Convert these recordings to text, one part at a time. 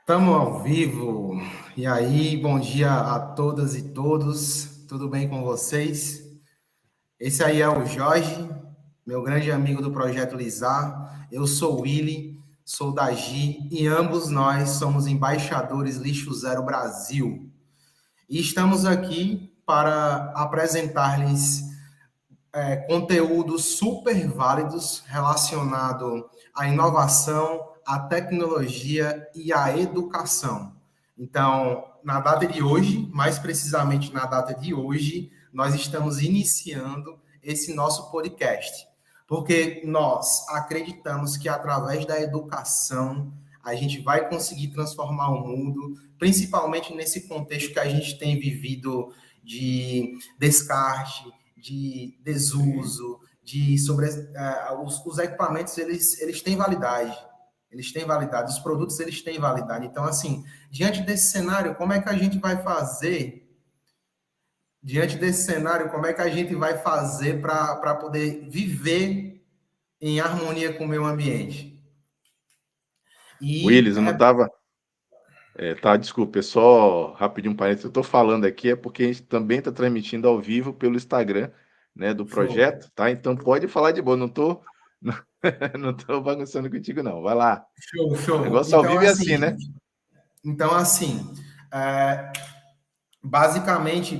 Estamos ao vivo. E aí, bom dia a todas e todos. Tudo bem com vocês? Esse aí é o Jorge, meu grande amigo do Projeto Lizar. Eu sou o Willy, sou da GI e ambos nós somos embaixadores Lixo Zero Brasil. E estamos aqui para apresentar-lhes conteúdos super válidos relacionado à inovação, à tecnologia e à educação. Então, na data de hoje, mais precisamente na data de hoje, nós estamos iniciando esse nosso podcast, porque nós acreditamos que através da educação a gente vai conseguir transformar o mundo, principalmente nesse contexto que a gente tem vivido de descarte, de Sim. desuso, de sobre os equipamentos eles têm validade, os produtos eles têm validade. Então, assim, diante desse cenário, como é que a gente vai fazer? Diante desse cenário, como é que a gente vai fazer para poder viver em harmonia com o meio ambiente? E Willis, eu não estava. Tá, desculpa, é só rapidinho um parênteses. Eu estou falando aqui é porque a gente também está transmitindo ao vivo pelo Instagram, né, do show, projeto, tá? Então pode falar de boa, não estou não tô bagunçando contigo, não. Vai lá. show, show. Negócio ao vivo é assim, né? Então assim, é, basicamente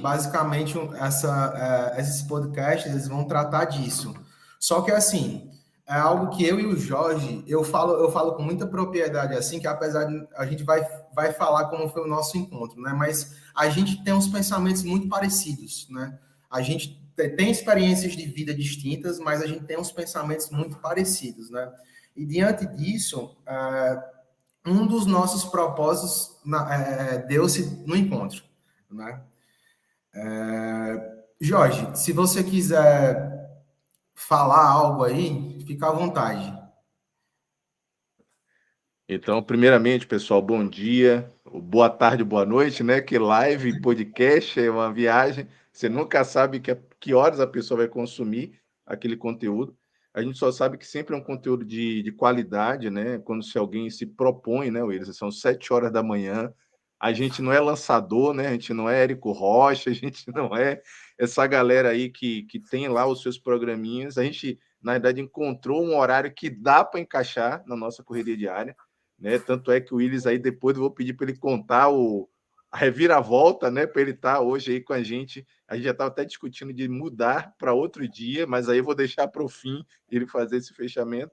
esses podcasts eles vão tratar disso. Só que assim, é algo que eu e o Jorge, eu falo com muita propriedade assim, que apesar de a gente vai falar como foi o nosso encontro, né? Mas a gente tem uns pensamentos muito parecidos, né? A gente tem experiências de vida distintas, mas a gente tem uns pensamentos muito parecidos, né? E diante disso, um dos nossos propósitos deu-se no encontro, né? Jorge, se você quiser falar algo aí, fica à vontade. Então, primeiramente, pessoal, bom dia, boa tarde, boa noite, né? Que live, podcast é uma viagem. Você nunca sabe que horas a pessoa vai consumir aquele conteúdo. A gente só sabe que sempre é um conteúdo de qualidade, né? Quando se alguém se propõe, né, Wilson? São 7 horas da manhã. A gente não é lançador, né? A gente não é Érico Rocha, a gente não é essa galera aí que tem lá os seus programinhas. A gente, na verdade, encontrou um horário que dá para encaixar na nossa correria diária, né? Tanto é que o Willis aí depois eu vou pedir para ele contar a reviravolta, né? Para ele estar hoje aí com a gente. A gente já estava até discutindo de mudar para outro dia, mas aí eu vou deixar para o fim ele fazer esse fechamento.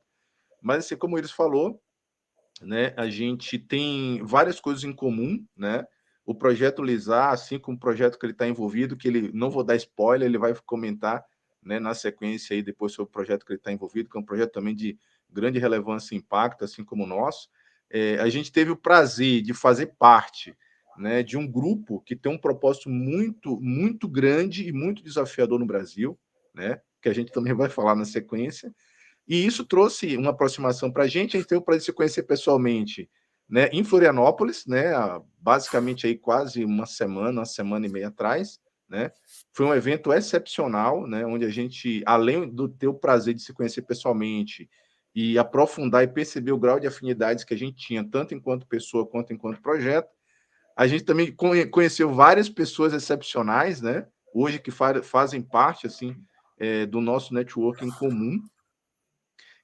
Mas assim, como o Willis falou, né? A gente tem várias coisas em comum, né? O projeto Lisar, assim como o projeto que ele está envolvido, que ele não vou dar spoiler, ele vai comentar, né, na sequência aí depois sobre o projeto que ele está envolvido, que é um projeto também de grande relevância e impacto, assim como o nosso. A gente teve o prazer de fazer parte, né, de um grupo que tem um propósito muito, muito grande e muito desafiador no Brasil, né, que a gente também vai falar na sequência, e isso trouxe uma aproximação para a gente teve o prazer de se conhecer pessoalmente, né, em Florianópolis, né, basicamente aí quase uma semana e meia atrás, né. Foi um evento excepcional, né, onde a gente, além do ter o prazer de se conhecer pessoalmente e aprofundar e perceber o grau de afinidades que a gente tinha, tanto enquanto pessoa quanto enquanto projeto, a gente também conheceu várias pessoas excepcionais, né, hoje que fazem parte, assim, do nosso network em comum,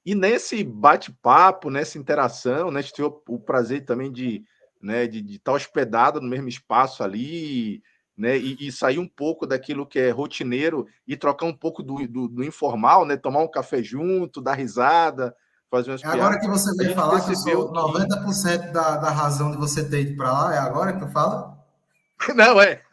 e nesse bate-papo, nessa interação, né, a gente teve o prazer também de, né, de estar hospedado no mesmo espaço ali, né, e sair um pouco daquilo que é rotineiro e trocar um pouco do informal, né, tomar um café junto, dar risada, fazer umas É agora piadas. que você A vai gente falar que eu percebeu sou que 90% da razão de você ter ido para lá, é agora que tu fala? não é.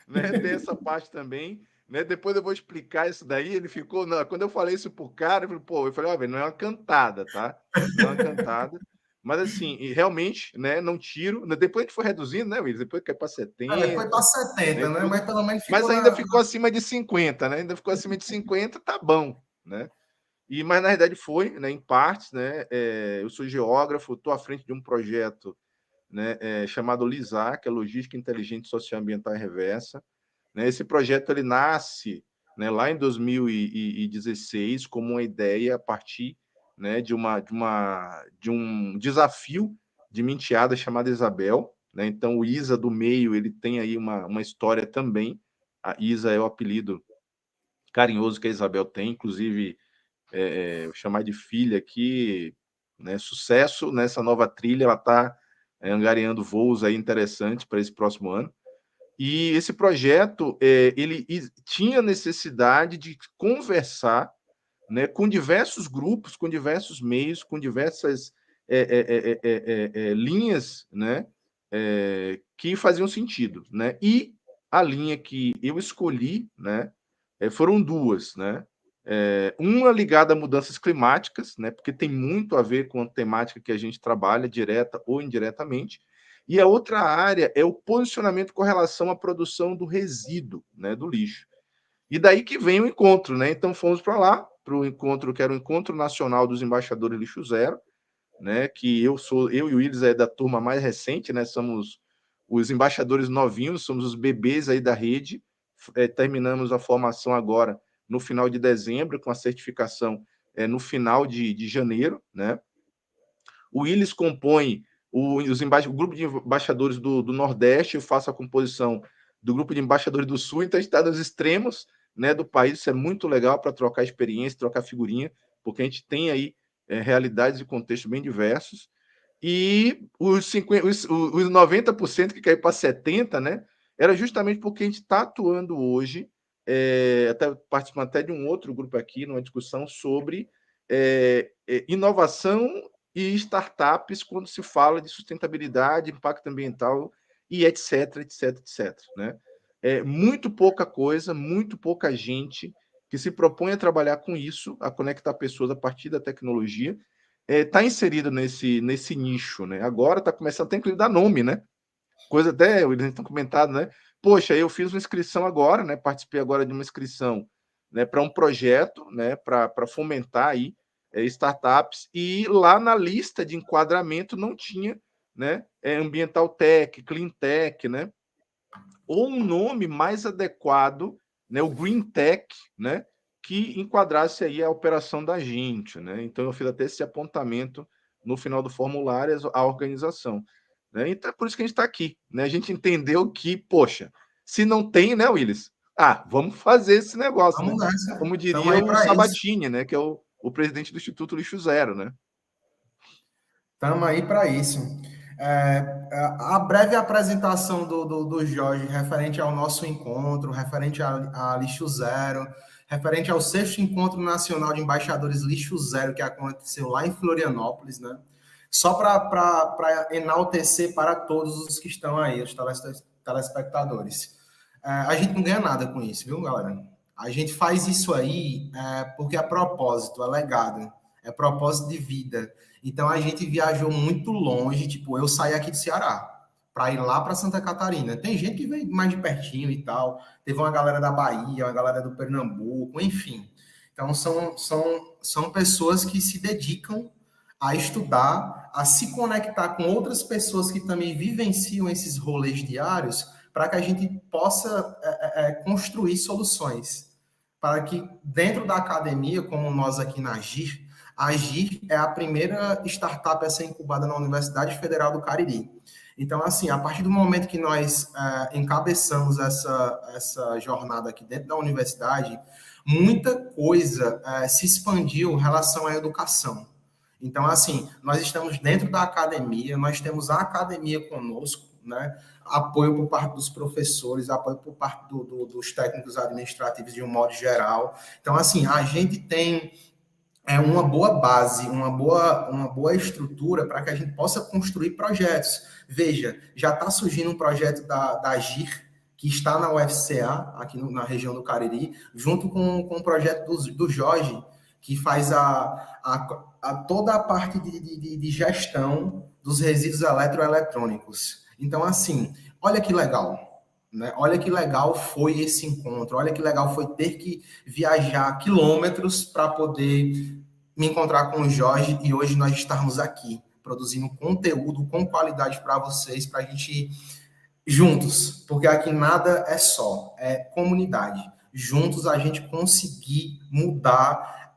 Né, tem essa parte também, né? Depois eu vou explicar isso daí. Ele ficou, não, quando eu falei isso pro cara, eu falei, ó, velho, não é uma cantada, tá? Não é uma cantada. Mas assim, e realmente, né, não tiro, né, depois a gente foi reduzindo, né, Willis? Depois cai para Foi para 70, né, 70, né? tudo. Mas pelo menos Mas ficou ainda na. ficou acima de 50, né? Ainda ficou acima de 50, tá bom, né? Mas na verdade foi, né, em partes, né? Eu sou geógrafo, estou à frente de um projeto, né, chamado LISAR, que é Logística Inteligente Socioambiental e Reversa, né? Esse projeto ele nasce, né, lá em 2016 como uma ideia a partir, né, de um desafio de minha enteada chamada Isabel, né? Então, o Isa do meio, ele tem aí uma história também. A Isa é o apelido carinhoso que a Isabel tem, inclusive, chamar de filha aqui, né? Sucesso nessa nova trilha, ela está angariando voos aí interessantes para esse próximo ano. E esse projeto, ele tinha necessidade de conversar, né, com diversos grupos, com diversos meios, com diversas linhas, né, que faziam sentido, né? E a linha que eu escolhi, né, foram duas, né? Uma ligada a mudanças climáticas, né, porque tem muito a ver com a temática que a gente trabalha, direta ou indiretamente, e a outra área é o posicionamento com relação à produção do resíduo, né, do lixo. E daí que vem o encontro, né? Então fomos para lá, para o encontro que era o Encontro Nacional dos Embaixadores Lixo Zero, né? Que eu e o Willis é da turma mais recente, né? Somos os embaixadores novinhos, somos os bebês aí da rede. Terminamos a formação agora no final de dezembro, com a certificação no final de janeiro, né? O Willis compõe o grupo de embaixadores do Nordeste, eu faço a composição do grupo de embaixadores do Sul, então a gente está nos extremos, né, do país, isso é muito legal para trocar experiência, trocar figurinha, porque a gente tem aí realidades e contextos bem diversos, e os 90% que caiu para 70%, né, era justamente porque a gente está atuando hoje, até participando até de um outro grupo aqui, numa discussão sobre inovação e startups quando se fala de sustentabilidade, impacto ambiental e etc, etc, etc, né? Muito pouca coisa, muito pouca gente que se propõe a trabalhar com isso, a conectar pessoas a partir da tecnologia, está inserido nesse nicho, né? Agora está começando, tem que dar nome, né? Coisa até, eles estão comentando, né? Poxa, eu fiz uma inscrição agora, né? Participei agora de uma inscrição, né, para um projeto, né, para fomentar aí startups, e lá na lista de enquadramento não tinha, né, ambiental tech, clean tech, né, ou um nome mais adequado, né, o green tech, né, que enquadrasse aí a operação da gente, né? Então eu fiz até esse apontamento no final do formulário à organização, né? Então é por isso que a gente está aqui, né? A gente entendeu que, poxa, se não tem, né, Willis? Vamos fazer esse negócio, né? Vamos nessa. Como Estamos diria aí o para isso. Sabatini, né, que é o presidente do Instituto Lixo Zero, né? Estamos aí para isso. A breve apresentação do Jorge referente ao nosso encontro, referente a Lixo Zero, referente ao sexto Encontro Nacional de Embaixadores Lixo Zero, que aconteceu lá em Florianópolis, né? Só para enaltecer para todos os que estão aí, os telespectadores. A gente não ganha nada com isso, viu, galera? A gente faz isso aí porque é propósito, é legado, é propósito de vida. Então a gente viajou muito longe, tipo, eu saí aqui do Ceará para ir lá para Santa Catarina. Tem gente que veio mais de pertinho e tal. Teve uma galera da Bahia, uma galera do Pernambuco, enfim. Então são pessoas que se dedicam a estudar, a se conectar com outras pessoas que também vivenciam esses rolês diários, para que a gente possa construir soluções. Para que dentro da academia, como nós aqui na AGIR, a AGIR é a primeira startup a ser incubada na Universidade Federal do Cariri. Então, assim, a partir do momento que nós encabeçamos essa jornada aqui dentro da universidade, muita coisa se expandiu em relação à educação. Então, assim, nós estamos dentro da academia, nós temos a academia conosco, né? Apoio por parte dos professores, apoio por parte dos técnicos administrativos de um modo geral. Então, assim, a gente tem uma boa base, uma boa estrutura para que a gente possa construir projetos. Veja, já está surgindo um projeto da GIR, que está na UFCA, aqui na região do Cariri, junto com o projeto do Jorge, que faz toda a parte de gestão dos resíduos eletroeletrônicos. Então, assim, olha que legal, né? Olha que legal foi esse encontro, olha que legal foi ter que viajar quilômetros para poder me encontrar com o Jorge e hoje nós estarmos aqui produzindo conteúdo com qualidade para vocês, para a gente juntos, porque aqui nada é só, é comunidade. Juntos a gente conseguir mudar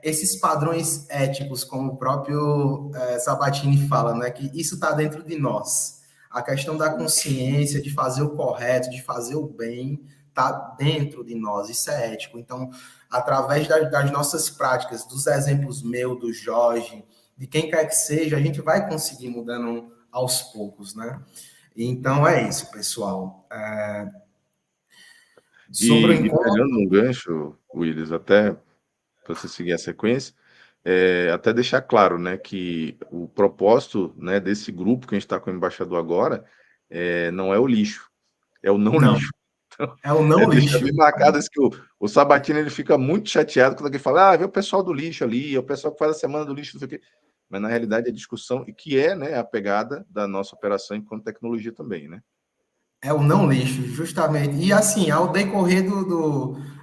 esses padrões éticos, como o próprio Sabatini fala, né, que isso está dentro de nós. A questão da consciência, de fazer o correto, de fazer o bem, está dentro de nós, isso é ético. Então, através das nossas práticas, dos exemplos meus, do Jorge, de quem quer que seja, a gente vai conseguir mudando aos poucos, né? Então, é isso, pessoal. Sobre o E encontro... pegando um gancho, Willis, até para você seguir a sequência, até deixar claro, né, que o propósito, né, desse grupo que a gente está com o embaixador agora não é o lixo, é o não Não, lixo. Então, é o não deixar lixo. bem marcado isso que o Sabatini ele fica muito chateado quando alguém fala, vê o pessoal do lixo ali, é o pessoal que faz a semana do lixo, não sei o quê. Mas na realidade a discussão, e que né, a pegada da nossa operação enquanto tecnologia também, né? É o não lixo, justamente. E assim, ao decorrer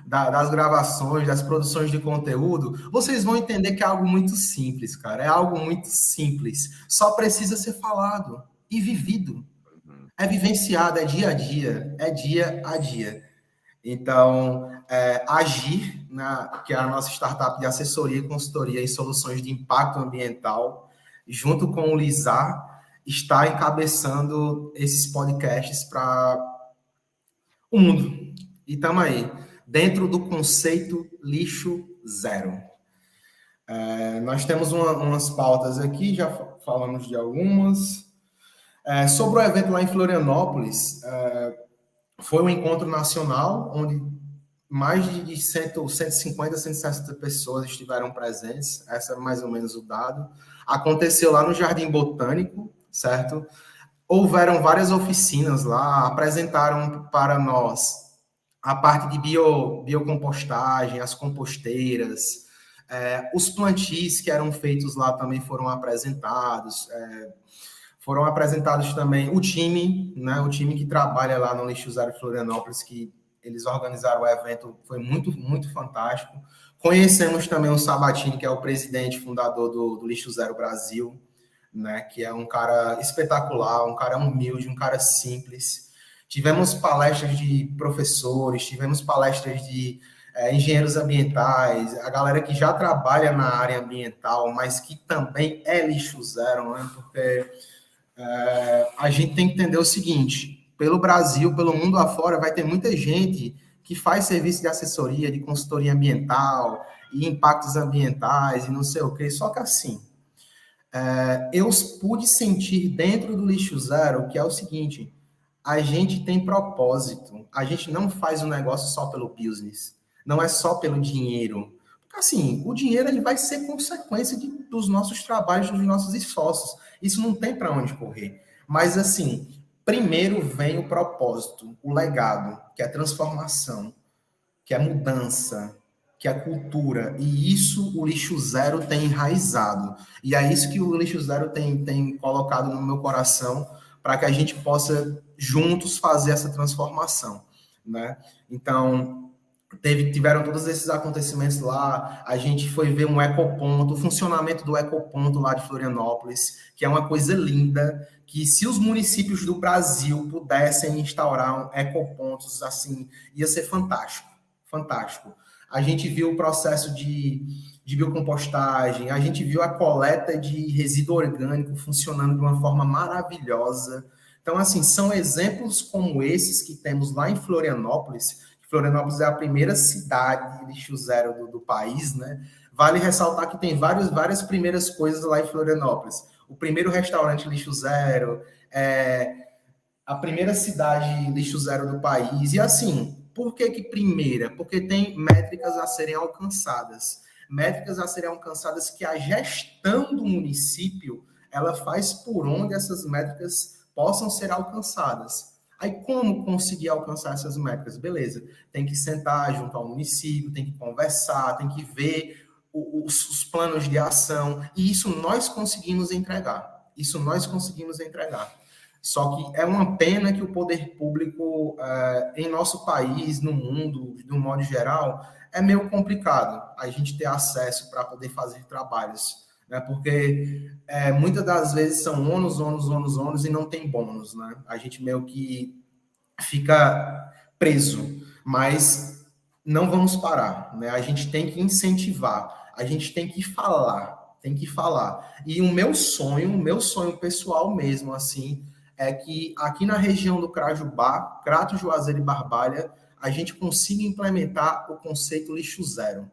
das gravações, das produções de conteúdo, vocês vão entender que é algo muito simples, cara. É algo muito simples. Só precisa ser falado e vivido. Uhum. É vivenciado, é dia a dia, é dia a dia. Então, Agir, que é a nossa startup de assessoria e consultoria em soluções de impacto ambiental, junto com o Lizar, está encabeçando esses podcasts para o mundo. E estamos aí, dentro do conceito lixo zero. Nós temos umas pautas aqui, já falamos de algumas. Sobre o evento lá em Florianópolis, foi um encontro nacional, onde mais de 150, 160 pessoas estiveram presentes, essa é mais ou menos o dado. Aconteceu lá no Jardim Botânico, certo? Houveram várias oficinas lá, apresentaram para nós a parte de biocompostagem, as composteiras, os plantios que eram feitos lá também foram apresentados, foram apresentados também o time, né, o time que trabalha lá no Lixo Zero Florianópolis, que eles organizaram o evento, foi muito, muito fantástico. Conhecemos também o Sabatini, que é o presidente fundador do Lixo Zero Brasil, né, que é um cara espetacular, um cara humilde, um cara simples. Tivemos palestras de professores, tivemos palestras de engenheiros ambientais, a galera que já trabalha na área ambiental, mas que também é lixo zero, né, porque a gente tem que entender o seguinte: pelo Brasil, pelo mundo afora, vai ter muita gente que faz serviço de assessoria, de consultoria ambiental e impactos ambientais e não sei o quê. Só que assim, eu pude sentir dentro do Lixo Zero que é o seguinte: a gente tem propósito, a gente não faz um negócio só pelo business, não é só pelo dinheiro. Porque, assim, o dinheiro ele vai ser consequência dos nossos trabalhos, dos nossos esforços. Isso não tem para onde correr. Mas, assim, primeiro vem o propósito, o legado, que é transformação, que é mudança, que é cultura. E isso o Lixo Zero tem enraizado. E é isso que o Lixo Zero tem colocado no meu coração para que a gente possa juntos fazer essa transformação, né? Então, tiveram todos esses acontecimentos lá, a gente foi ver um ecoponto, o funcionamento do ecoponto lá de Florianópolis, que é uma coisa linda, que se os municípios do Brasil pudessem instaurar ecopontos assim, ia ser fantástico, fantástico. A gente viu o processo de biocompostagem, a gente viu a coleta de resíduo orgânico funcionando de uma forma maravilhosa. Então, assim, são exemplos como esses que temos lá em Florianópolis. Florianópolis é a primeira cidade de lixo zero do país, né? Vale ressaltar que tem várias primeiras coisas lá em Florianópolis. O primeiro restaurante lixo zero, a primeira cidade lixo zero do país. E assim, por que primeira? Porque tem métricas a serem alcançadas. Métricas a serem alcançadas que a gestão do município ela faz por onde essas métricas possam ser alcançadas. Aí, como conseguir alcançar essas métricas? Beleza, tem que sentar junto ao município, tem que conversar, tem que ver os planos de ação, e isso nós conseguimos entregar. Isso nós conseguimos entregar. Só que é uma pena que o poder público, em nosso país, no mundo, de um modo geral, é meio complicado a gente ter acesso para poder fazer trabalhos, né? Porque muitas das vezes são ônus e não tem bônus, né? A gente meio que fica preso, mas não vamos parar, né? A gente tem que incentivar, a gente tem que falar, tem que falar. E o meu sonho pessoal mesmo, assim, é que aqui na região do Crajubá, Crato, Juazeiro e Barbalha, a gente consiga implementar o conceito lixo zero.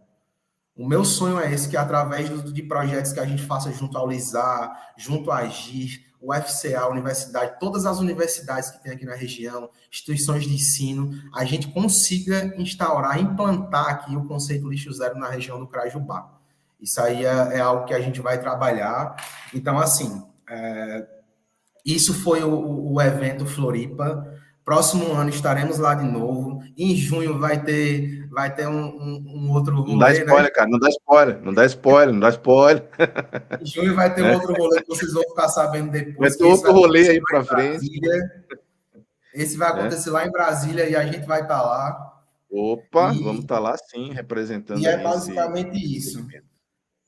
O meu sonho é esse, que através de projetos que a gente faça junto ao LISAR, junto à Agir, o FCA, a universidade, todas as universidades que tem aqui na região, instituições de ensino, a gente consiga instaurar, implantar aqui o conceito lixo zero na região do Crajubá. Isso aí é algo que a gente vai trabalhar. Então, assim, isso foi o evento Floripa. Próximo ano estaremos lá de novo. Em junho vai ter um outro Não dá rolê, né? spoiler, cara. Não dá spoiler. Não dá spoiler. Não dá spoiler. Em junho vai ter um Né? outro rolê que vocês vão ficar sabendo Vai depois, ter que esse vai outro rolê acontecer aí lá para em frente. Brasília. Esse vai Né? acontecer lá em Brasília e a gente vai estar lá. Opa, vamos E, estar lá sim, e representando é aí basicamente esse isso. segmento.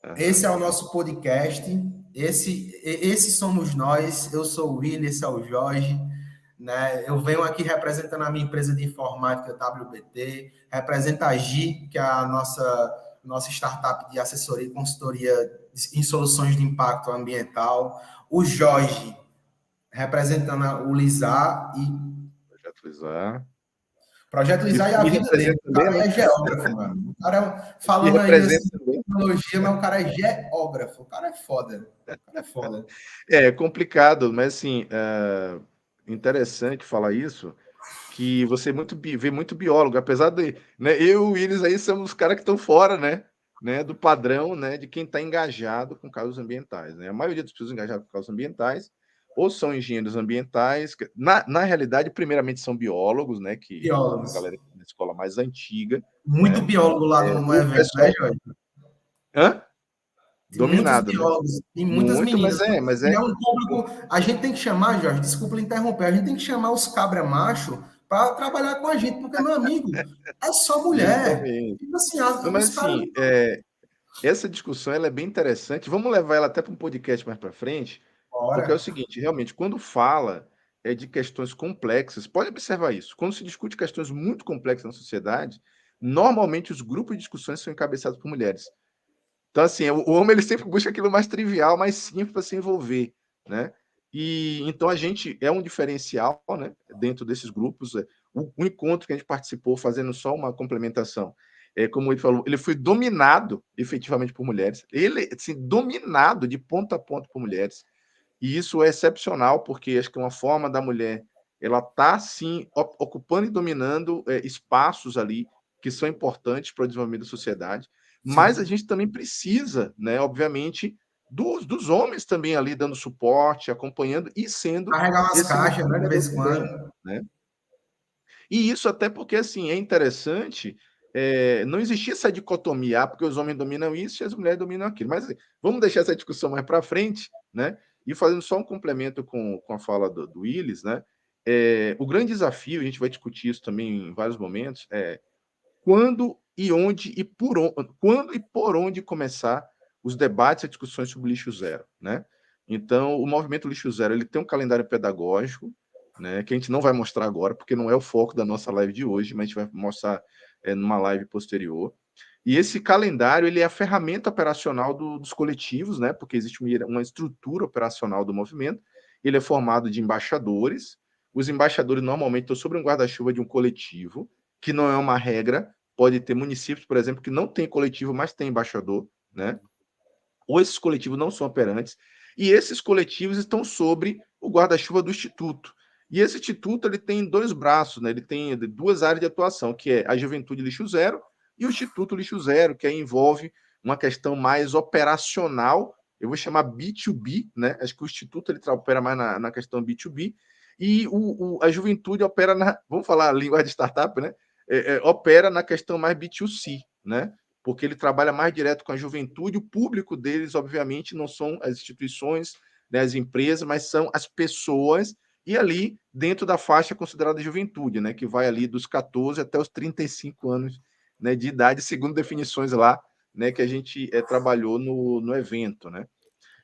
Uhum. Esse é o nosso podcast. Esse somos nós. Eu sou o Willi, esse é o Jorge. Né? Eu venho aqui representando a minha empresa de informática WBT, representa a GI, que é a nossa startup de assessoria e consultoria em soluções de impacto ambiental. O Jorge, representando o Lisar e Projeto Lizar. Projeto E, Lisar e a e vida dele. representa O também, cara né? é geógrafo, mano. O cara E falando aí representa assim, também. tecnologia, mas o cara é geógrafo. O cara é foda. O cara é foda. É complicado, mas assim, interessante falar isso, que você vê muito biólogo, apesar de, né, eu e o Willis aí somos os caras que estão fora, né, do padrão, né, de quem está engajado com causas ambientais, né? A maioria das pessoas engajadas com causas ambientais ou são engenheiros ambientais, na realidade, primeiramente são biólogos, né, que a Biólogos. galera da escola mais antiga, Muito né? biólogo lá no O evento, né, pessoal, Jorge? hã? Tem muitos Dominado, né? biólogos e muitas Muito, meninas. mas E é é um público. A gente tem que chamar, Jorge, desculpa lhe interromper, a gente tem que chamar os cabra macho para trabalhar com a gente, porque, meu amigo, é só mulher. justamente. Tipo assim, Não, os mas caras. assim, essa discussão ela é bem interessante. Vamos levar ela até para um podcast mais para frente, porque é o Bora. seguinte, realmente, quando fala de questões complexas, pode observar isso. Quando se discute questões muito complexas na sociedade, normalmente os grupos de discussões são encabeçados por mulheres. Então, assim, o homem ele sempre busca aquilo mais trivial, mais simples para se envolver, né? E então a gente é um diferencial, né, dentro desses grupos. O encontro que a gente participou, fazendo só uma complementação, como ele falou, ele foi dominado efetivamente por mulheres. Ele, assim, dominado de ponta a ponta por mulheres. E isso é excepcional, porque acho que é uma forma da mulher, ela está, sim, ocupando e dominando espaços ali que são importantes para o desenvolvimento da sociedade, mas a Sim. gente também precisa, né, obviamente, dos homens também ali dando suporte, acompanhando e sendo Carregar umas esse caixas, né, de multiplicador vez em também, quando. né? E isso até porque, assim, é interessante, não existia essa dicotomia, porque os homens dominam isso e as mulheres dominam aquilo. Mas assim, vamos deixar essa discussão mais para frente, né? E fazendo só um complemento com a fala do Willis, né? O grande desafio, a gente vai discutir isso também em vários momentos, quando e onde e quando e por onde começar os debates e discussões sobre lixo zero, né? Então, o movimento lixo zero ele tem um calendário pedagógico, né, que a gente não vai mostrar agora, porque não é o foco da nossa live de hoje, mas a gente vai mostrar numa live posterior. E esse calendário ele é a ferramenta operacional dos coletivos, né, porque existe uma estrutura operacional do movimento. Ele é formado de embaixadores. Os embaixadores normalmente estão sob um guarda-chuva de um coletivo, que não é uma regra. Pode ter municípios, por exemplo, que não tem coletivo, mas tem embaixador, né? Ou esses coletivos não são operantes, e esses coletivos estão sobre o guarda-chuva do Instituto. E esse Instituto ele tem dois braços, né? Ele tem duas áreas de atuação, que é a Juventude Lixo Zero e o Instituto Lixo Zero, que aí envolve uma questão mais operacional, eu vou chamar B2B, né? Acho que o Instituto ele opera mais na questão B2B, e a Juventude opera vamos falar a linguagem de startup, né? Opera na questão mais B2C, né? Porque ele trabalha mais direto com a juventude. O público deles, obviamente, não são as instituições, né, as empresas, mas são as pessoas, e ali dentro da faixa considerada juventude, né, que vai ali dos 14 até os 35 anos, né, de idade, segundo definições lá, né, que a gente trabalhou no evento, né?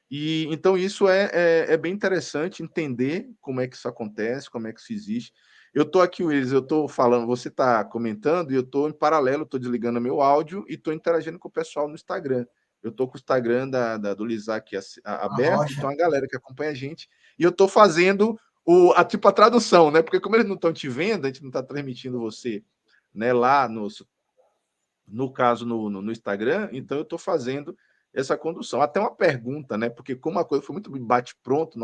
E então isso é bem interessante entender como é que isso acontece, como é que isso existe. Eu estou aqui, Willis, eu estou falando, você está comentando e eu estou em paralelo, estou desligando meu áudio e estou interagindo com o pessoal no Instagram. Eu estou com o Instagram do Lisac A aberto, Rocha. então a galera que acompanha a gente, e eu estou fazendo tipo a tradução, né? Porque como eles não estão te vendo, a gente não está transmitindo você, né, lá no caso no Instagram, então eu estou fazendo essa condução. Até uma pergunta, né? Porque como a coisa foi muito bate-pronto,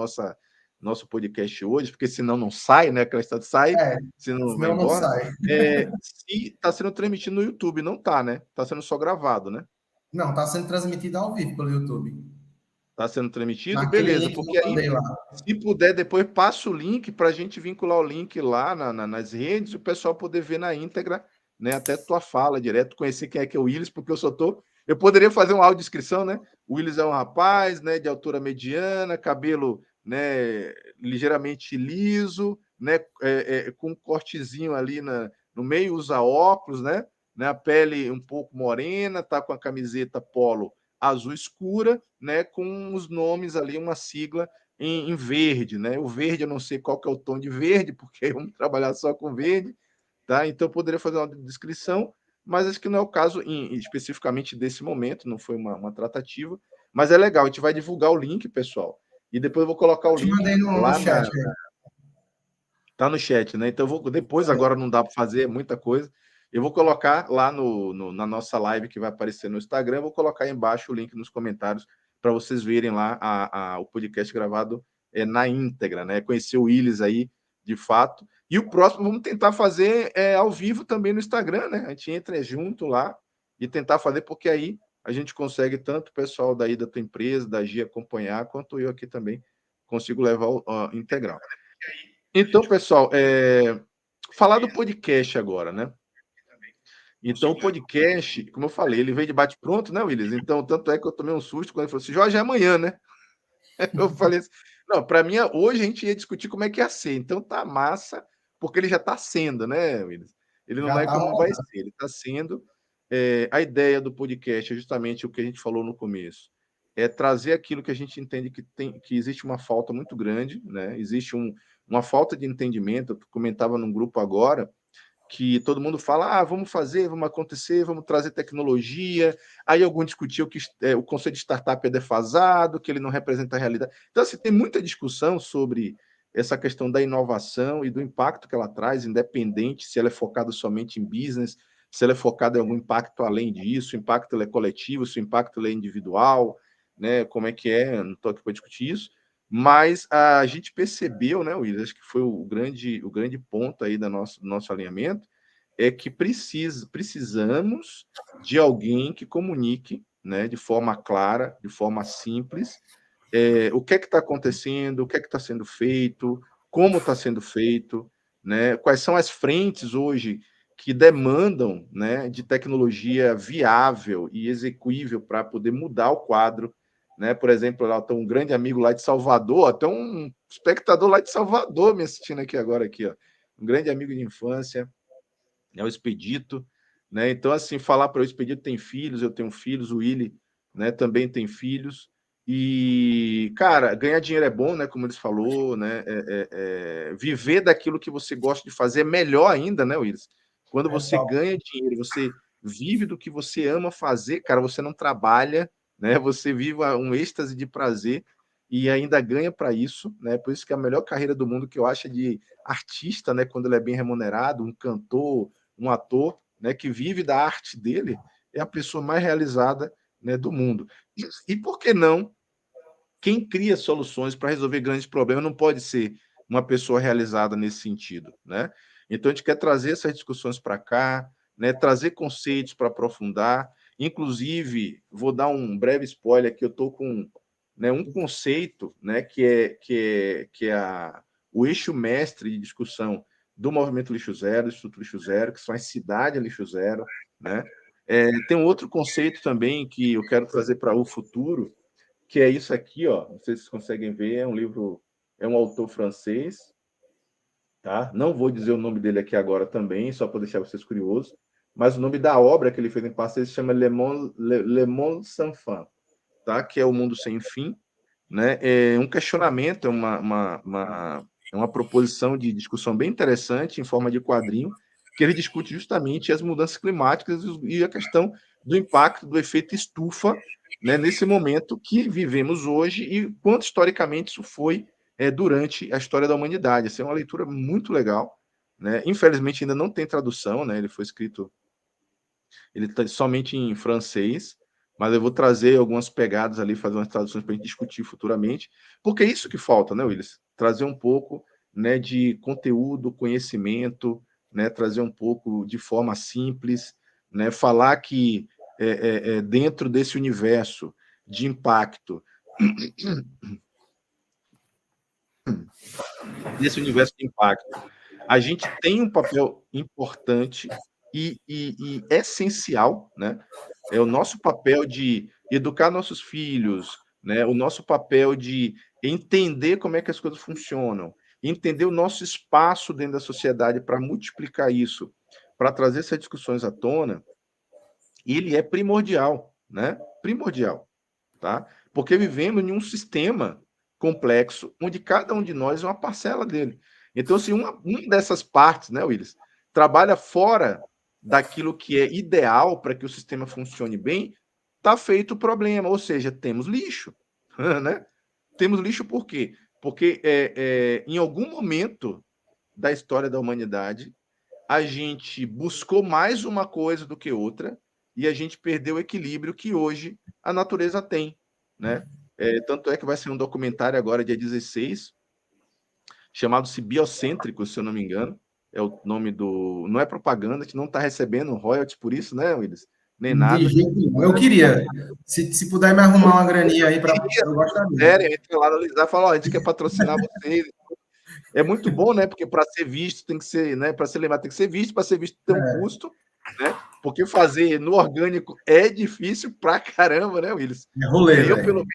nosso podcast hoje, porque senão não sai, né? Aquela história sai, É, senão vai senão não embora. sai. Se está sendo transmitido no YouTube, não está, né? Está sendo só gravado, né? Não, está sendo transmitido ao vivo pelo YouTube. Está sendo transmitido, Naquele beleza, link que eu porque aí, mandei lá. se puder, depois passa o link para a gente vincular o link lá nas redes e o pessoal poder ver na íntegra, né? Até tua fala direto, conhecer quem é que é o Willis, porque eu só tô. Eu poderia fazer uma audiodescrição, né? O Willis é um rapaz, né, de altura mediana, cabelo, né, ligeiramente liso, né, com um cortezinho ali no meio, usa óculos, né? A pele um pouco morena, tá com a camiseta polo azul escura, né, com os nomes ali, uma sigla em verde, né? O verde eu não sei qual que é o tom de verde, porque vamos trabalhar só com verde, tá? Então eu poderia fazer uma descrição, mas acho que não é o caso especificamente desse momento, não foi uma tratativa, mas é legal, a gente vai divulgar o link, pessoal, e depois eu vou colocar Eu o te link mandei no lá chat. Aí. tá no chat, né? Então eu vou depois, agora não dá para fazer muita coisa. Eu vou colocar lá na nossa live que vai aparecer no Instagram, eu vou colocar aí embaixo o link nos comentários para vocês verem lá o podcast gravado na íntegra, né? Conhecer o Willis aí, de fato. E o próximo vamos tentar fazer ao vivo também no Instagram, né? A gente entra junto lá e tentar fazer, porque aí a gente consegue tanto o pessoal daí da tua empresa, da GI acompanhar, quanto eu aqui também consigo levar o integral. Então, pessoal, falar do podcast agora, né? Então, o podcast, como eu falei, ele veio de bate-pronto, né, Willis? Então, tanto é que eu tomei um susto quando ele falou assim: Jorge, é amanhã, né? Eu falei assim: não, para mim, hoje a gente ia discutir como é que ia ser. Então, tá massa, porque ele já está sendo, né, Willis? Ele não Já é tá como vai rolando. ser, ele está sendo. A ideia do podcast é justamente o que a gente falou no começo. É trazer aquilo que a gente entende que existe uma falta muito grande, né? Existe uma falta de entendimento. Eu comentava num grupo agora que todo mundo fala, vamos fazer, vamos acontecer, vamos trazer tecnologia. Aí algum discutiu que o conceito de startup é defasado, que ele não representa a realidade. Então, assim, tem muita discussão sobre essa questão da inovação e do impacto que ela traz, independente se ela é focada somente em business, se ela é focada em algum impacto além disso, o impacto ele é coletivo, se o impacto ele é individual, né? Como é que é? Não estou aqui para discutir isso. Mas a gente percebeu, né, William, acho que foi o grande ponto aí do nosso alinhamento, é que precisamos de alguém que comunique, né, de forma clara, de forma simples, o que é que está acontecendo, o que é que está sendo feito, como está sendo feito, né, quais são as frentes hoje que demandam, né, de tecnologia viável e execuível para poder mudar o quadro, né? Por exemplo, lá tem um grande amigo lá de Salvador, até um espectador lá de Salvador me assistindo aqui agora aqui, ó. Um grande amigo de infância, é o Expedito, né? Então assim, falar para o Expedito tem filhos, eu tenho filhos, o Willy, né, também tem filhos. E, cara, ganhar dinheiro é bom, né? Como eles falou, né? Viver daquilo que você gosta de fazer é melhor ainda, né, Willis? Quando É você top. ganha dinheiro, você vive do que você ama fazer, cara, você não trabalha, né? Você vive um êxtase de prazer e ainda ganha para isso, né? Por isso que a melhor carreira do mundo que eu acho é de artista, né? Quando ele é bem remunerado, um cantor, um ator, né? Que vive da arte dele, é a pessoa mais realizada, né, do mundo. E por que não quem cria soluções para resolver grandes problemas não pode ser uma pessoa realizada nesse sentido, né? Então a gente quer trazer essas discussões para cá, né? Trazer conceitos para aprofundar. Inclusive, vou dar um breve spoiler que eu estou com, né, um conceito, né, que é o eixo mestre de discussão do movimento Lixo Zero, do Instituto Lixo Zero, que são as cidades Lixo Zero, né? Tem um outro conceito também que eu quero trazer para o futuro, que é isso aqui, ó. Não sei se vocês conseguem ver, é um livro, é um autor francês, tá? Não vou dizer o nome dele aqui agora também, só para deixar vocês curiosos, mas o nome da obra que ele fez em parceria se chama Le Monde Sans Fin, tá? Que é o mundo sem fim, né? É um questionamento, é É uma proposição de discussão bem interessante, em forma de quadrinho, que ele discute justamente as mudanças climáticas e a questão do impacto do efeito estufa, né, nesse momento que vivemos hoje e quanto historicamente isso foi durante a história da humanidade. Essa é uma leitura muito legal, né? Infelizmente ainda não tem tradução, né? Ele foi escrito somente em francês, mas eu vou trazer algumas pegadas ali, fazer umas traduções para a gente discutir futuramente, porque é isso que falta, né, Willis? Trazer um pouco, né, de conteúdo, conhecimento, né, trazer um pouco de forma simples, né, falar que dentro desse universo de impacto, a gente tem um papel importante e essencial, né? É o nosso papel de educar nossos filhos, né? O nosso papel de entender como é que as coisas funcionam, entender o nosso espaço dentro da sociedade para multiplicar isso, para trazer essas discussões à tona, ele é primordial, né? Primordial, tá? Porque vivemos em um sistema complexo onde cada um de nós é uma parcela dele. Então, se uma dessas partes, né, Willis, trabalha fora daquilo que é ideal para que o sistema funcione bem, está feito o problema, ou seja, temos lixo, né? Temos lixo por quê? Porque em algum momento da história da humanidade, a gente buscou mais uma coisa do que outra e a gente perdeu o equilíbrio que hoje a natureza tem, né? Tanto é que vai ser um documentário agora, dia 16, chamado-se Biocêntricos, se eu não me engano. É o nome do. Não é propaganda, a gente não está recebendo royalties por isso, né, Willis? Nem De nada. jeito nenhum. Eu queria. Se puder me arrumar uma graninha aí para. Eu gostaria. Sério, entra lá analisar e fala, ó, a gente quer patrocinar vocês. É muito bom, né? Porque para ser visto tem que ser, né? Para ser lembrado tem que ser visto, para ser visto tem um custo, né? Porque fazer no orgânico é difícil pra caramba, né, Willis? É rolê, Eu, pelo velho. menos,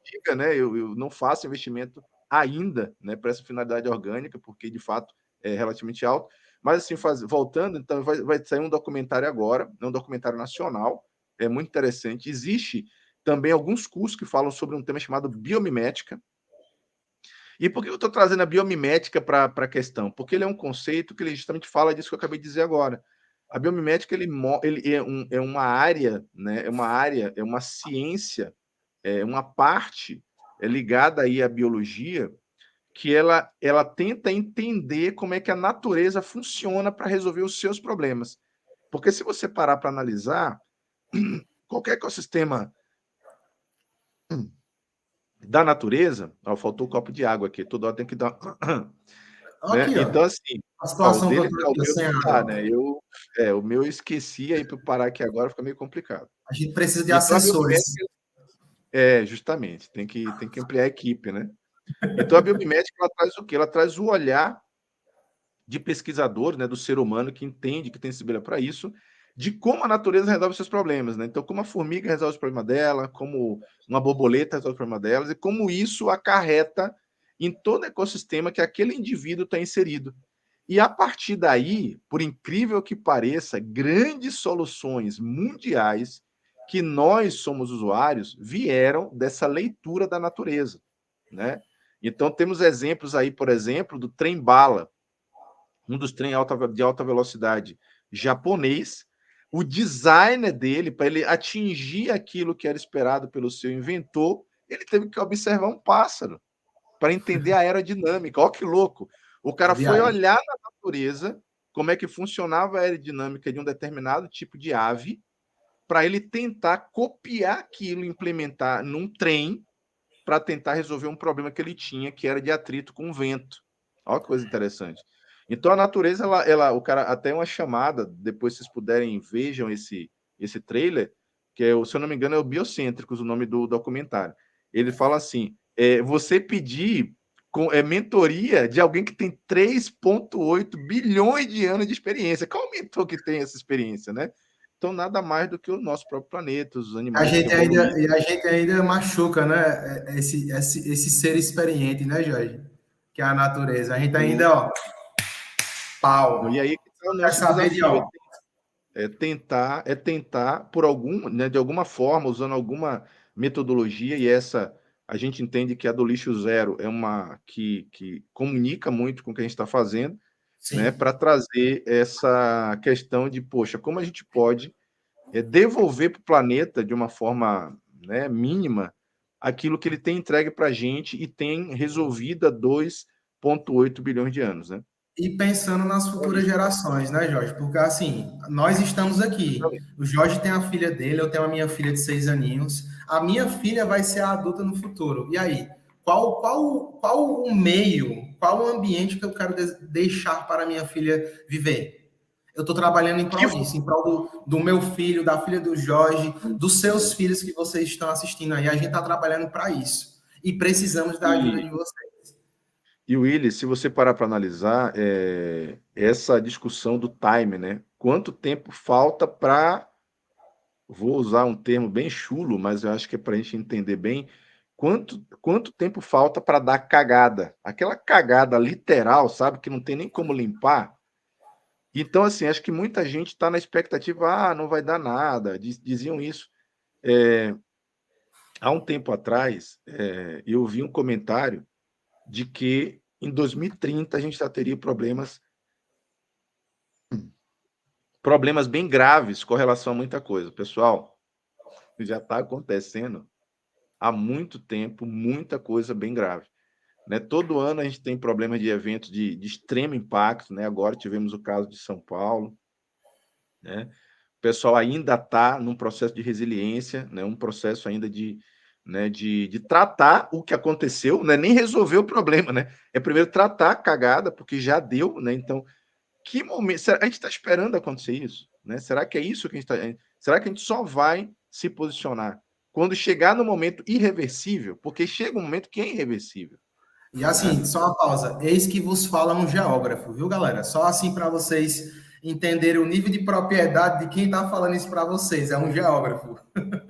diga, né? Eu não faço investimento ainda, né, para essa finalidade orgânica, porque de fato é relativamente alto. Mas assim, voltando, então vai sair um documentário agora, é um documentário nacional, é muito interessante. Existe também alguns cursos que falam sobre um tema chamado biomimética. E por que eu estou trazendo a biomimética para a questão? Porque ele é um conceito que ele justamente fala disso que eu acabei de dizer agora. A biomimética ele é uma área, né? É uma ciência, é uma parte ligada aí à biologia que ela tenta entender como é que a natureza funciona para resolver os seus problemas. Porque se você parar para analisar, qualquer ecossistema da natureza, ó, faltou um copo de água aqui, toda hora tem que dar, né? Aqui, ó. Então assim, A ó, o situação que eu dele tô tá, o aqui, meu sem não tá, água. né? O meu eu esqueci aí para parar aqui agora fica meio complicado. A gente precisa de Então a assessores. biomimética justamente, tem que ampliar a equipe, né? Então a biomimética ela traz o quê? Ela traz o olhar de pesquisador, né, do ser humano que entende, que tem sensibilidade para isso, de como a natureza resolve seus problemas, né? Então, como a formiga resolve o problema dela, como uma borboleta resolve o problema delas, e como isso acarreta em todo ecossistema que aquele indivíduo está inserido. E a partir daí, por incrível que pareça, grandes soluções mundiais que nós somos usuários vieram dessa leitura da natureza, né? Então temos exemplos aí, por exemplo, do trem-bala, um dos trens de alta velocidade japonês. O designer dele, para ele atingir aquilo que era esperado pelo seu inventor, ele teve que observar um pássaro para entender a aerodinâmica. Olha que louco! O cara foi Viagem. olhar na natureza como é que funcionava a aerodinâmica de um determinado tipo de ave para ele tentar copiar aquilo, implementar num trem para tentar resolver um problema que ele tinha, que era de atrito com o vento. Olha que coisa interessante. Então a natureza, o cara até uma chamada, depois vocês puderem vejam esse trailer, que é, se eu não me engano, é o Biocêntricos, o nome do documentário. Ele fala assim: você pedir mentoria de alguém que tem 3,8 bilhões de anos de experiência. Qual mentor que tem essa experiência, né? Então, nada mais do que o nosso próprio planeta, os animais que evoluíram. A gente ainda machuca, né? Esse ser experiente, né, Jorge? Que é a natureza. A gente ainda, ó, E pau. aí que está o Quer nosso saber de, desafio, ó, tentar por algum, né, de alguma forma, usando alguma metodologia, e essa A gente entende que a do lixo zero é uma que comunica muito com o que a gente está fazendo, né, Sim. para trazer essa questão de, poxa, como a gente pode devolver para o planeta de uma forma, né, mínima aquilo que ele tem entregue para a gente e tem resolvido há 2,8 bilhões de anos, né? E pensando nas Então é futuras isso. gerações, né, Jorge? Porque assim, nós estamos aqui. Justamente. O Jorge tem a filha dele, eu tenho a minha filha de 6 aninhos. A minha filha vai ser a adulta no futuro. E aí, qual o meio, qual o ambiente que eu quero deixar para a minha filha viver? Eu estou trabalhando em Que prol disso, em prol do meu filho, da filha do Jorge, dos seus filhos que vocês estão assistindo aí. A gente está trabalhando para isso. E precisamos da ajuda e de vocês. E Willis, se você parar para analisar essa discussão do time, né? Quanto tempo falta para, vou usar um termo bem chulo, mas eu acho que é para a gente entender bem, quanto tempo falta para dar cagada? Aquela cagada literal, sabe? Que não tem nem como limpar. Então, assim, acho que muita gente está na expectativa, não vai dar nada, diziam isso. É, há um tempo atrás, eu vi um comentário de que em 2030 a gente já teria problemas bem graves com relação a muita coisa. Pessoal, já está acontecendo há muito tempo, muita coisa bem grave. Né? Todo ano a gente tem problemas de eventos de extremo impacto. Né? Agora tivemos o caso de São Paulo. Né? O pessoal ainda está num processo de resiliência, né? Um processo ainda de tratar o que aconteceu, né? Nem resolver o problema. Né? É primeiro tratar a cagada, porque já deu. Né? Então, que momento? A gente está esperando acontecer isso? Né? Será que é isso que a gente está. Será que a gente só vai se posicionar quando chegar no momento irreversível? Porque chega um momento que é irreversível. E Né? assim, só uma pausa. Eis que vos fala um geógrafo, viu, galera? Só assim para vocês entenderem o nível de propriedade de quem está falando isso para vocês. É um geógrafo.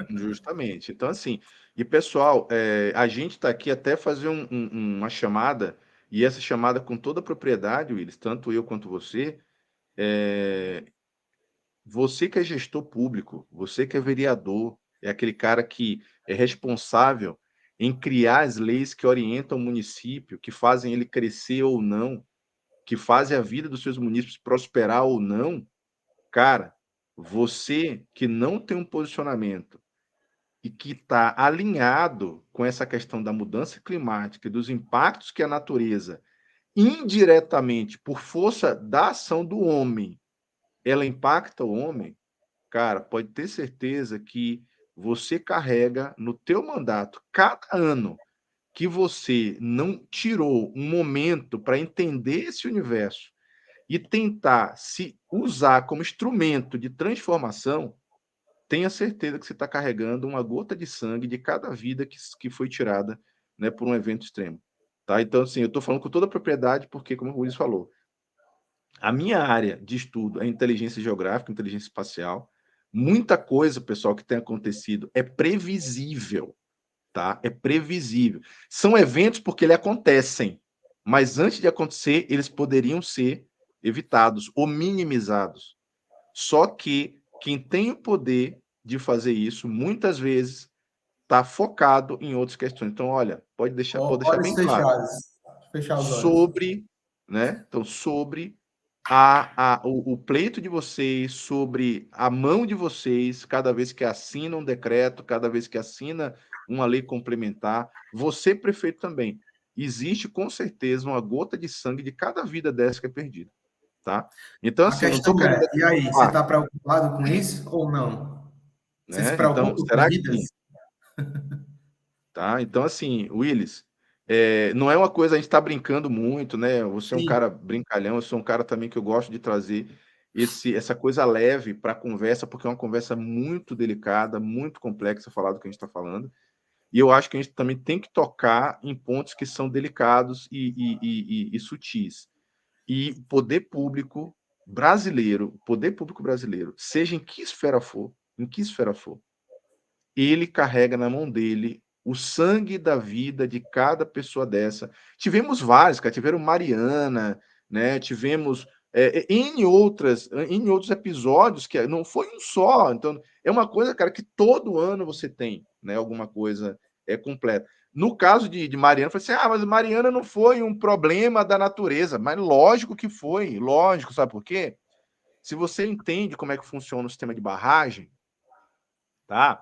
Justamente. Então, assim, e pessoal, a gente está aqui até fazer uma chamada, e essa chamada com toda a propriedade, Willis, tanto eu quanto você, é, você que é gestor público, você que é vereador, é aquele cara que é responsável em criar as leis que orientam o município, que fazem ele crescer ou não, que fazem a vida dos seus munícipes prosperar ou não, cara, você que não tem um posicionamento e que está alinhado com essa questão da mudança climática e dos impactos que a natureza, indiretamente, por força da ação do homem, ela impacta o homem, cara, pode ter certeza que você carrega no teu mandato, cada ano que você não tirou um momento para entender esse universo e tentar se usar como instrumento de transformação, tenha certeza que você está carregando uma gota de sangue de cada vida que foi tirada, né, por um evento extremo. Tá? Então, assim, eu estou falando com toda a propriedade porque, como o Luiz falou, a minha área de estudo é inteligência geográfica, inteligência espacial. Muita coisa, pessoal, que tem acontecido é previsível, tá? É previsível. São eventos porque eles acontecem, mas antes de acontecer, eles poderiam ser evitados ou minimizados. Só que quem tem o poder de fazer isso, muitas vezes, está focado em outras questões. Então, olha, pode deixar Olhos bem claro fechados. Fechar os olhos. sobre, né? Então, sobre o pleito de vocês, sobre a mão de vocês, cada vez que assina um decreto, cada vez que assina uma lei complementar, você, prefeito, também. Existe com certeza uma gota de sangue de cada vida dessa que é perdida, tá? Então, A assim, eu não estou questão querendo é, aqui e aí, você culpar, está preocupado com isso ou não? Você se né? Então, preocupa com será que vidas? tá? Então, assim, Willis, não é uma coisa, a gente está brincando muito, né? Você é um Sim. cara brincalhão, eu sou um cara também que eu gosto de trazer essa coisa leve para a conversa, porque é uma conversa muito delicada, muito complexa falar do que a gente está falando. E eu acho que a gente também tem que tocar em pontos que são delicados e sutis. E o poder público brasileiro, seja em que esfera for, ele carrega na mão dele o sangue da vida de cada pessoa dessa. Tivemos vários, cara, tiveram Mariana, né? Tivemos em outros episódios que não foi um só. Então, é uma coisa, cara, que todo ano você tem, né? Alguma coisa completa. No caso de Mariana, eu falei assim: mas Mariana não foi um problema da natureza. Mas lógico que foi, lógico, sabe por quê? Se você entende como é que funciona o sistema de barragem, tá?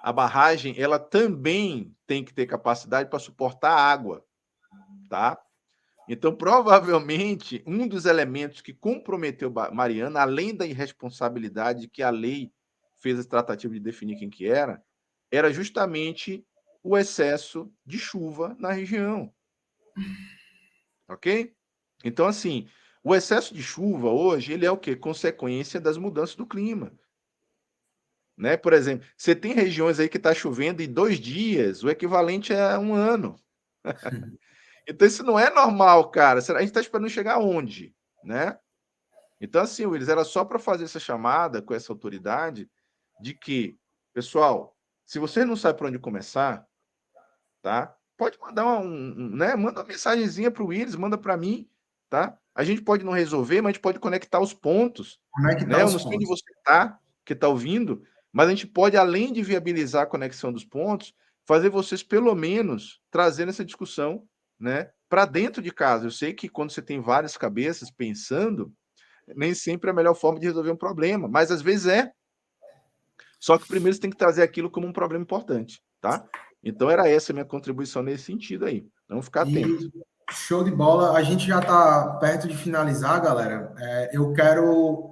A barragem, ela também tem que ter capacidade para suportar água, tá? Então, provavelmente, um dos elementos que comprometeu Mariana, além da irresponsabilidade que a lei fez esse tratativo de definir quem que era justamente o excesso de chuva na região, ok? Então, assim, o excesso de chuva hoje, ele é o quê? Consequência das mudanças do clima. Né? Por exemplo, você tem regiões aí que está chovendo em 2 dias, o equivalente a um ano. Então, isso não é normal, cara. A gente está esperando chegar aonde? Né? Então, assim, Willis, era só para fazer essa chamada com essa autoridade de que, pessoal, se você não sabe por onde começar, tá? Pode mandar né? Manda uma mensagenzinha para o Willis, manda para mim, tá? A gente pode não resolver, mas a gente pode conectar os pontos, Conectar né? Eu os não sei onde pontos. você está, que está ouvindo, mas a gente pode, além de viabilizar a conexão dos pontos, fazer vocês, pelo menos, trazendo essa discussão, né? Para dentro de casa. Eu sei que quando você tem várias cabeças pensando, nem sempre é a melhor forma de resolver um problema, mas às vezes é. Só que primeiro você tem que trazer aquilo como um problema importante, tá? Então era essa a minha contribuição nesse sentido aí. Vamos ficar atento. E show de bola. A gente já está perto de finalizar, galera. Eu quero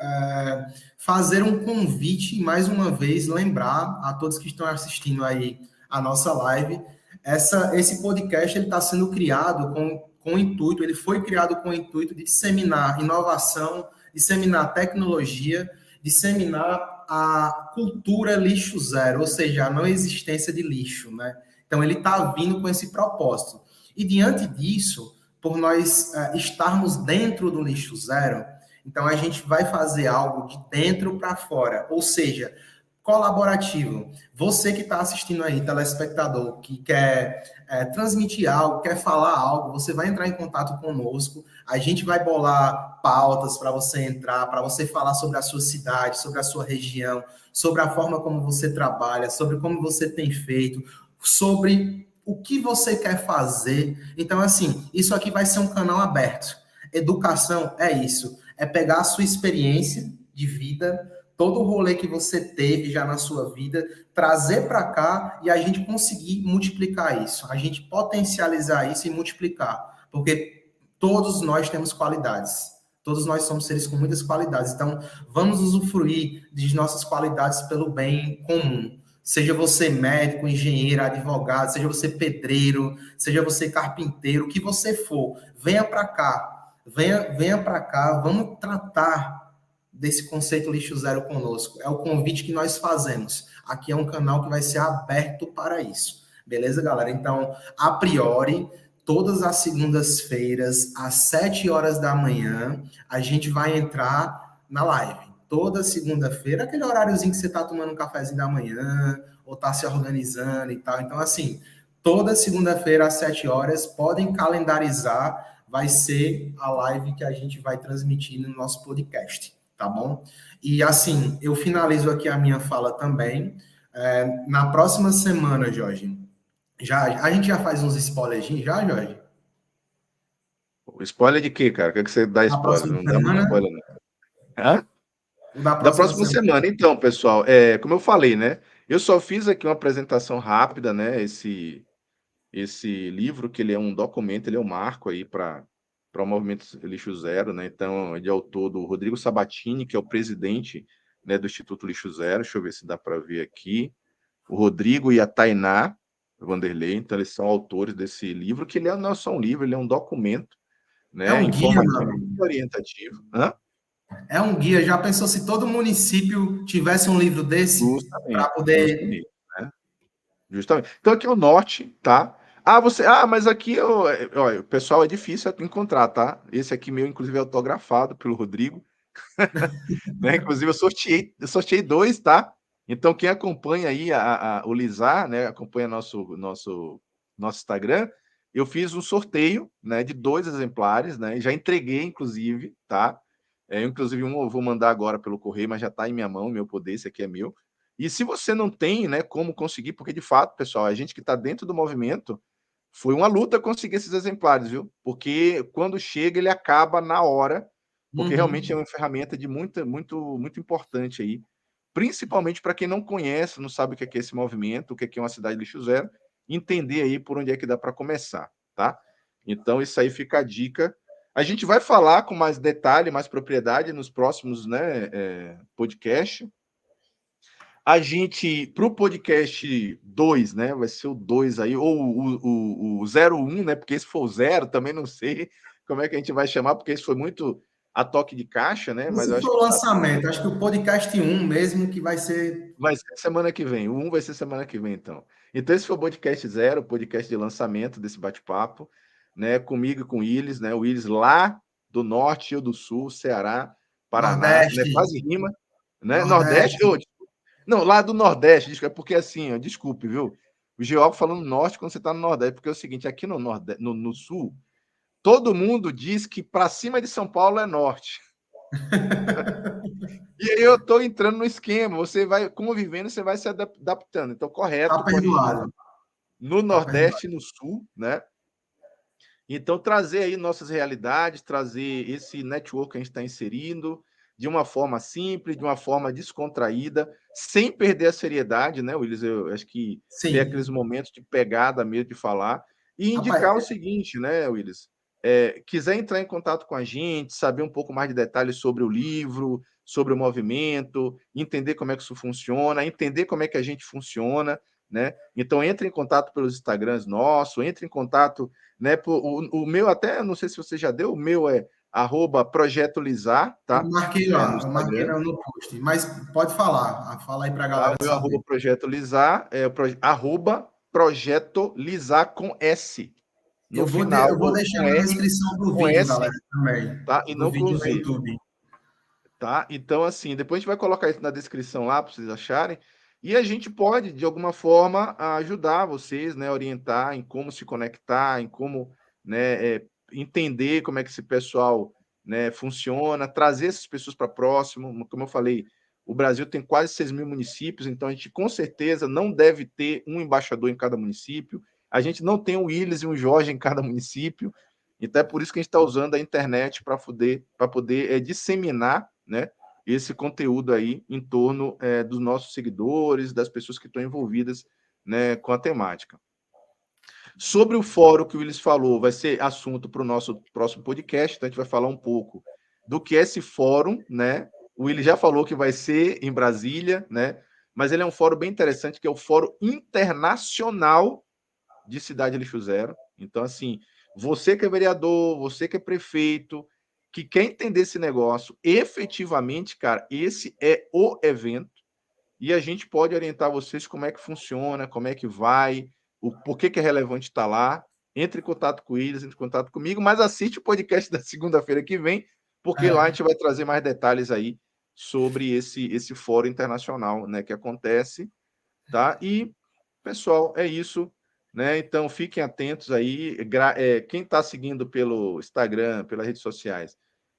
fazer um convite, mais uma vez, lembrar a todos que estão assistindo aí a nossa live. Esse podcast ele está sendo criado com o intuito, ele foi criado com o intuito de disseminar inovação, disseminar tecnologia, disseminar a cultura lixo zero, ou seja, a não existência de lixo, né? Então ele está vindo com esse propósito. E diante disso, por nós estarmos dentro do lixo zero, então a gente vai fazer algo de dentro para fora, ou seja, colaborativo. Você que está assistindo aí, telespectador, que quer transmitir algo, quer falar algo, você vai entrar em contato conosco. A gente vai bolar pautas para você entrar, para você falar sobre a sua cidade, sobre a sua região, sobre a forma como você trabalha, sobre como você tem feito, sobre o que você quer fazer. Então, assim, isso aqui vai ser um canal aberto. Educação é isso, é pegar a sua experiência de vida, todo o rolê que você teve já na sua vida, trazer para cá e a gente conseguir multiplicar isso, a gente potencializar isso e multiplicar, porque todos nós temos qualidades. Todos nós somos seres com muitas qualidades. Então, vamos usufruir de nossas qualidades pelo bem comum. Seja você médico, engenheiro, advogado, seja você pedreiro, seja você carpinteiro, o que você for, venha para cá. Venha para cá, vamos tratar desse conceito lixo zero conosco. É o convite que nós fazemos. Aqui é um canal que vai ser aberto para isso. Beleza, galera? Então, a priori, todas as segundas-feiras, às 7 horas da manhã, a gente vai entrar na live. Toda segunda-feira, aquele horáriozinho que você está tomando um cafezinho da manhã, ou está se organizando e tal. Então, assim, toda segunda-feira, às 7 horas, podem calendarizar, vai ser a live que a gente vai transmitir no nosso podcast, tá bom? E, assim, eu finalizo aqui a minha fala também. Na próxima semana, Jorge, a gente já faz uns spoilers, já, Jorge? O spoiler de quê, cara? O que é que você dá Na spoiler? próxima Não dá muito semana? spoiler, não. Hã? O da Da próxima próxima semana. semana. Então, pessoal, como eu falei, né? Eu só fiz aqui uma apresentação rápida, né? Esse livro, que ele é um documento, ele é um marco aí para o movimento Lixo Zero, né? Então, ele é autor do Rodrigo Sabatini, que é o presidente, né, do Instituto Lixo Zero. Deixa eu ver se dá para ver aqui. O Rodrigo e a Tainá Vanderlei, então eles são autores desse livro, que ele não é só um livro, ele é um documento, É né, um guia, meu informativo amigo. e orientativo. Hã? É um guia. Já pensou se todo município tivesse um livro desse para Justamente, poder. justamente, né? Justamente. Então aqui é o norte, tá? Mas aqui olha, o pessoal é difícil encontrar, tá? Esse aqui meu, inclusive, é autografado pelo Rodrigo, né? Inclusive, eu sorteei dois, tá? Então, quem acompanha aí o Lizar, né? Acompanha nosso Instagram, eu fiz um sorteio, né? De 2 exemplares, né? Já entreguei, inclusive, tá? Inclusive, um eu vou mandar agora pelo correio, mas já está em minha mão, meu poder, esse aqui é meu. E se você não tem, né, como conseguir, porque de fato, pessoal, a gente que está dentro do movimento, foi uma luta conseguir esses exemplares, viu? Porque quando chega, ele acaba na hora, porque realmente é Uhum. uma ferramenta de muito importante aí, principalmente para quem não conhece, não sabe o que é esse movimento, o que é uma cidade lixo zero, entender aí por onde é que dá para começar, tá? Então, isso aí fica a dica. A gente vai falar com mais detalhe, mais propriedade nos próximos, né, podcast. A gente, para o podcast 2, né? Vai ser o 2 aí, ou o 01, né? Porque se for o 0, também não sei como é que a gente vai chamar, porque isso foi muito a toque de caixa, né? Mas eu Esse acho foi o que tá tudo bem. lançamento, acho que o podcast um mesmo que vai ser. Vai ser semana que vem. O 1 vai ser semana que vem, então. Então, esse foi o podcast 0, o podcast de lançamento desse bate-papo, né? Comigo e com o Willis, né? O Willis lá do norte, eu do sul, Ceará, Paraná, né? Nordeste, Quase rima, né? Nordeste, Nordeste. não, lá do Nordeste, é porque assim, ó, desculpe, viu? O geógrafo falando norte quando você está no Nordeste, porque é o seguinte, aqui no, no Sul, todo mundo diz que para cima de São Paulo é norte. E aí eu estou entrando no esquema, você vai convivendo, você vai se adaptando. Então, Tá correto, continua perdoado, no tá perdoado. Nordeste e no Sul, né? Então, trazer aí nossas realidades, trazer esse network que a gente está inserindo de uma forma simples, de uma forma descontraída, sem perder a seriedade, né, Willis? Eu acho que tem aqueles Sim. momentos de pegada mesmo de falar. E Rapaz, indicar o seguinte, né, Willis? Quiser entrar em contato com a gente, saber um pouco mais de detalhes sobre o livro, sobre o movimento, entender como é que isso funciona, entender como é que a gente funciona, né? Então, entre em contato pelos Instagrams nossos, entre em contato, né? O meu até, não sei se você já deu, o meu é @projetolizar, tá? No eu marquei Instagram, no post, mas pode falar, fala aí para a tá? O galera meu saber. @projetolizar é @projetolizar com S no final, Eu vou ou deixar com na R, descrição do com vídeo, S, galera, também, tá? E do não com vídeo no Z. YouTube. Tá? Então, assim, depois a gente vai colocar isso na descrição lá para vocês acharem. E a gente pode, de alguma forma, ajudar vocês, né? Orientar em como se conectar, em como, né, entender como é que esse pessoal, né, funciona, trazer essas pessoas para próximo. Como eu falei, o Brasil tem quase 6 mil municípios, então a gente com certeza não deve ter um embaixador em cada município. A gente não tem um Willis e um Jorge em cada município. Então é por isso que a gente está usando a internet para poder disseminar, né, esse conteúdo aí em torno dos nossos seguidores, das pessoas que estão envolvidas, né, com a temática. Sobre o fórum que o Willis falou, vai ser assunto para o nosso próximo podcast, então a gente vai falar um pouco do que é esse fórum, né? O Willis já falou que vai ser em Brasília, né? Mas ele é um fórum bem interessante, que é o Fórum Internacional de Cidade Lixo Zero. Então, assim, você que é vereador, você que é prefeito, que quer entender esse negócio, efetivamente, cara, esse é o evento e a gente pode orientar vocês como é que funciona, como é que vai, o porquê que é relevante estar lá. Entre em contato com eles, entre em contato comigo, mas assiste o podcast da segunda-feira que vem, porque lá a É. gente vai trazer mais detalhes aí sobre esse fórum internacional, né, que acontece, tá? E, pessoal, é isso, né? Então, fiquem atentos aí. Quem está seguindo pelo Instagram, pelas redes sociais,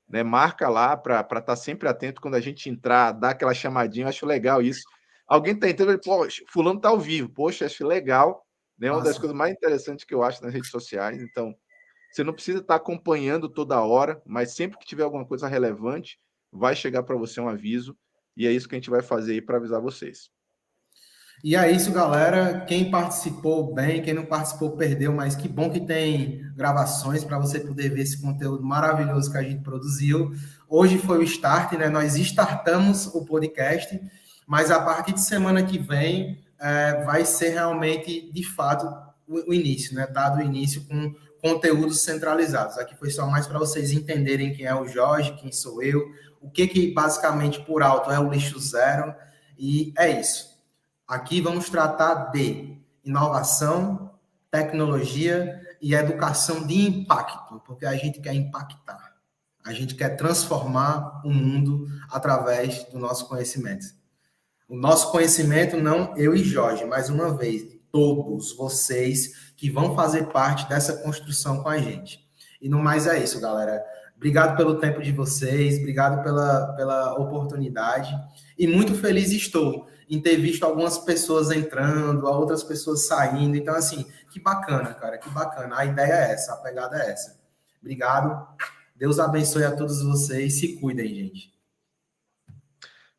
né? Marca lá para estar sempre atento quando a gente entrar, dar aquela chamadinha. Eu acho legal isso. Alguém está entrando, pô, fulano está ao vivo. Poxa, acho legal, né? Uma das Massa. coisas mais interessantes que eu acho nas redes sociais. Então, você não precisa estar acompanhando toda hora, mas sempre que tiver alguma coisa relevante, vai chegar para você um aviso. E é isso que a gente vai fazer aí para avisar vocês. E é isso, galera. Quem participou bem, quem não participou perdeu, mas que bom que tem gravações para você poder ver esse conteúdo maravilhoso que a gente produziu. Hoje foi o start, né? Nós startamos o podcast, mas a partir de semana que vem vai ser realmente, de fato, o início, né? Dado o início com conteúdos centralizados. Aqui foi só mais para vocês entenderem quem é o Jorge, quem sou eu, o que basicamente por alto é o lixo zero, e é isso. Aqui vamos tratar de inovação, tecnologia e educação de impacto, porque a gente quer impactar. A gente quer transformar o mundo através do nosso conhecimento. O nosso conhecimento, não eu e Jorge, mais uma vez, todos vocês que vão fazer parte dessa construção com a gente. E no mais é isso, galera. Obrigado pelo tempo de vocês, obrigado pela oportunidade e muito feliz estou em ter visto algumas pessoas entrando, outras pessoas saindo. Então, assim, que bacana, cara, que bacana. A ideia é essa, a pegada é essa. Obrigado. Deus abençoe a todos vocês. Se cuidem, gente.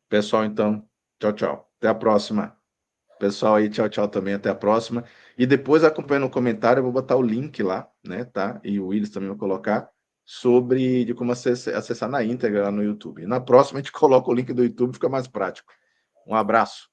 Pessoal, então, tchau, tchau. Até a próxima. Pessoal aí, tchau, tchau também, até a próxima. E depois acompanha no comentário, eu vou botar o link lá, né, tá? E o Willis também vai colocar sobre de como acessar na íntegra lá no YouTube. Na próxima a gente coloca o link do YouTube, fica mais prático. Um abraço.